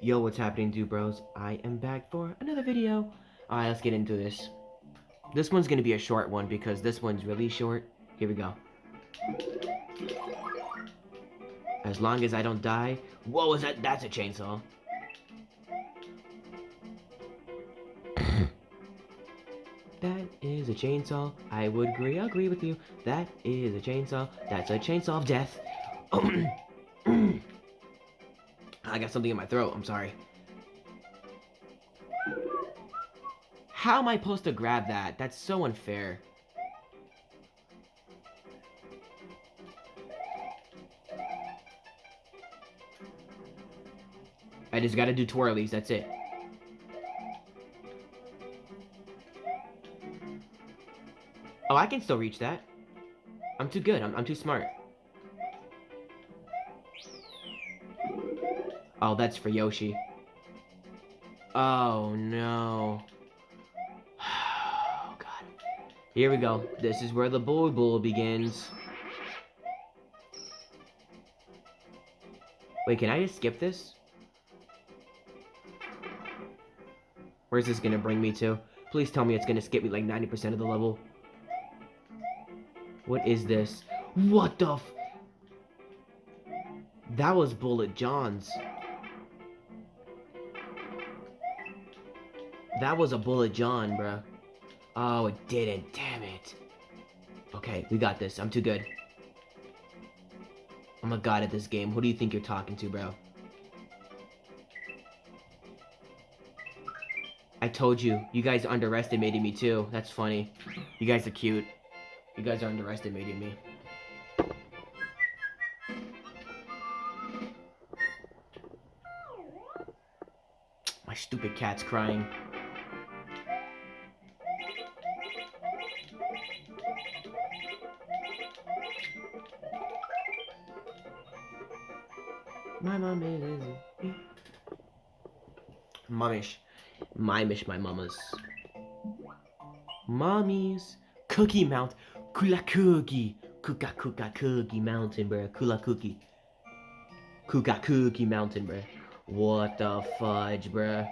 Yo, what's happening, dude bros? I am back for another video. Alright, let's get into this. This one's gonna be a short one because this one's really short. Here we go. As long as I don't die. Whoa, is that? That's a chainsaw. That is a chainsaw. I would agree with you. That is a chainsaw. That's a chainsaw of death. I got something in my throat. I'm sorry. How am I supposed to grab that? That's so unfair. I just gotta do twirlies. That's it. Oh, I can still reach that. I'm too good. I'm too smart. Oh, that's for Yoshi. Oh, no. Oh, God. Here we go. This is where the bull begins. Wait, can I just skip this? Where's this gonna bring me to? Please tell me it's gonna skip me like 90% of the level. What is this? What the f- That was Bullet John's. That was a Bullet John, bruh. Oh, it didn't. Damn it. Okay, we got this. I'm too good. I'm a god at this game. Who do you think you're talking to, bro? I told you. You guys underestimated me, too. That's funny. You guys are cute. You guys are underestimating me. My stupid cat's crying. My mom is... Momish. Mimish my mamas. Mommies. Cookie Mount. Kula Cookie. Kuka Cookie Mountain, bruh. Kula Cookie. Kuka Cookie Mountain, bruh. What the fudge, bruh.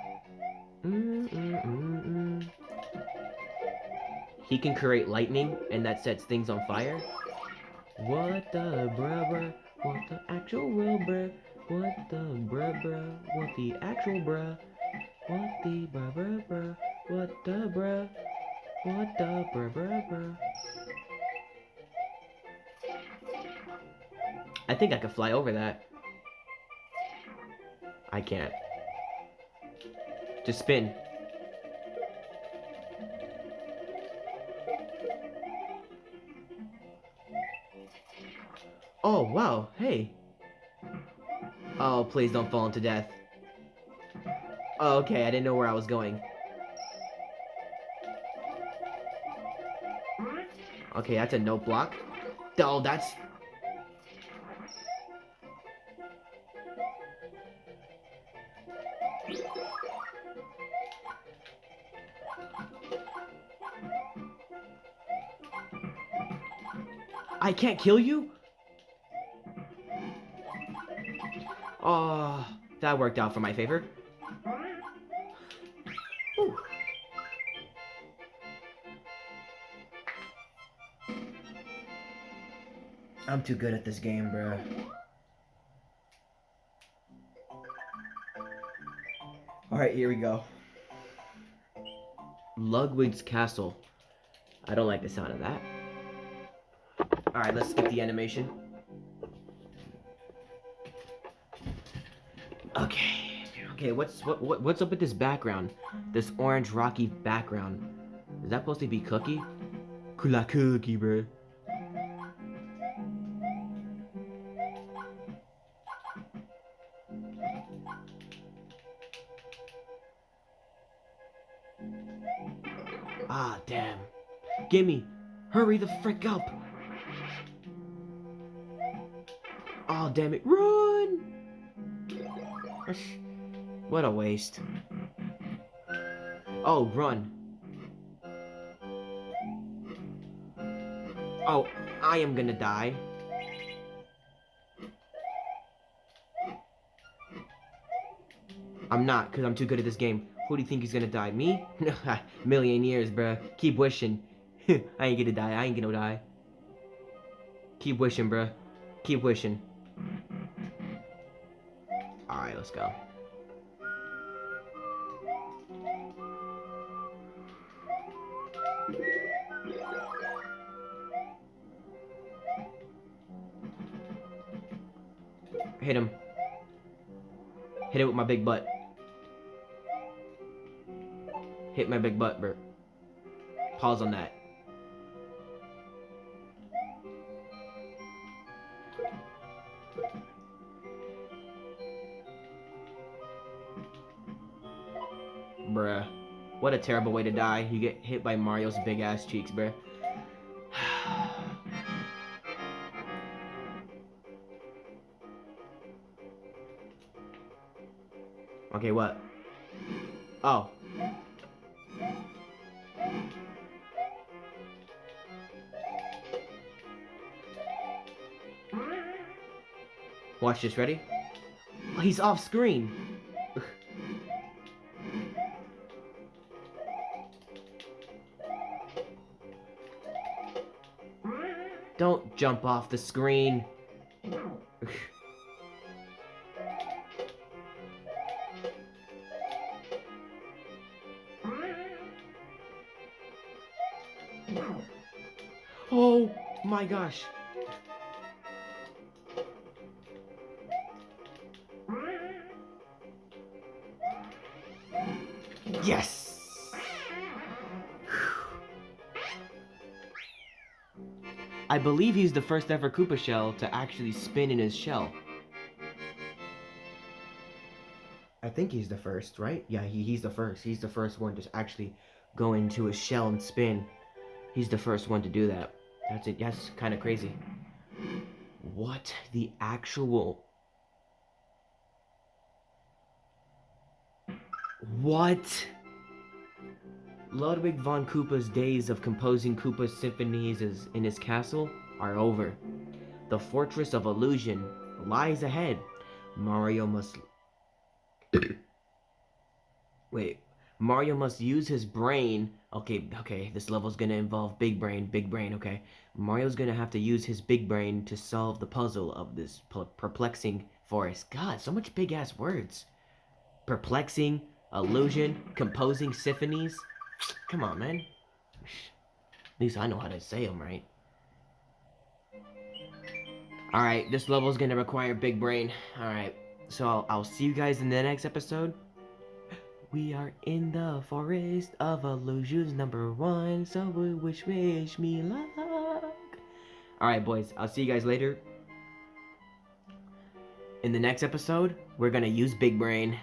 He can create lightning, and that sets things on fire. What the bruh? What the actual real bruh? What the bruh? What the actual bruh? What the bruh? What the bruh? What the bruh? I think I could fly over that. I can't. Just spin. Oh, wow. Hey. Oh, please don't fall into death. Oh, okay, I didn't know where I was going. Okay, that's a no block. Oh, that's... I can't kill you? Oh, that worked out for my favor. Whew. I'm too good at this game, bro. Alright, here we go. Ludwig's Castle. I don't like the sound of that. Alright, let's skip the animation. Okay. Okay, what's up with this background? This orange rocky background. Is that supposed to be Cookie? Kula Cookie, bro. Ah, damn. Gimme! Hurry the frick up! Oh, damn it. Run! What a waste. Oh, run. Oh, I am gonna die. I'm not, because I'm too good at this game. Who do you think is gonna die? Me? Million years, bruh. Keep wishing. I ain't gonna die. I ain't gonna die. Keep wishing, bruh. Keep wishing. Alright, let's go. Hit him. Hit it with my big butt. Hit my big butt, bro. Pause on that. Bruh. What a terrible way to die. You get hit by Mario's big ass cheeks, bruh. Okay, what? Oh. Watch this, ready? Oh, he's off screen. Don't jump off the screen. Oh my gosh. Yes! I believe he's the first ever Koopa shell to actually spin in his shell. I think he's the first, right? Yeah, he's the first. He's the first one to actually go into his shell and spin. He's the first one to do that. That's it. That's kind of crazy. What the actual... What? Ludwig von Koopa's days of composing Koopa symphonies in his castle are over. The Fortress of Illusion lies ahead. Mario must... Wait. Mario must use his brain. Okay, this level's gonna involve big brain, okay. Mario's gonna have to use his big brain to solve the puzzle of this perplexing forest. God, so much big-ass words. Perplexing, illusion, composing symphonies. Come on, man. At least I know how to say them right. Alright, this level's gonna require big brain. Alright, so I'll see you guys in the next episode. We are in the forest of illusions #1, so wish me luck. Alright, boys, I'll see you guys later. In the next episode, we're gonna use big brain.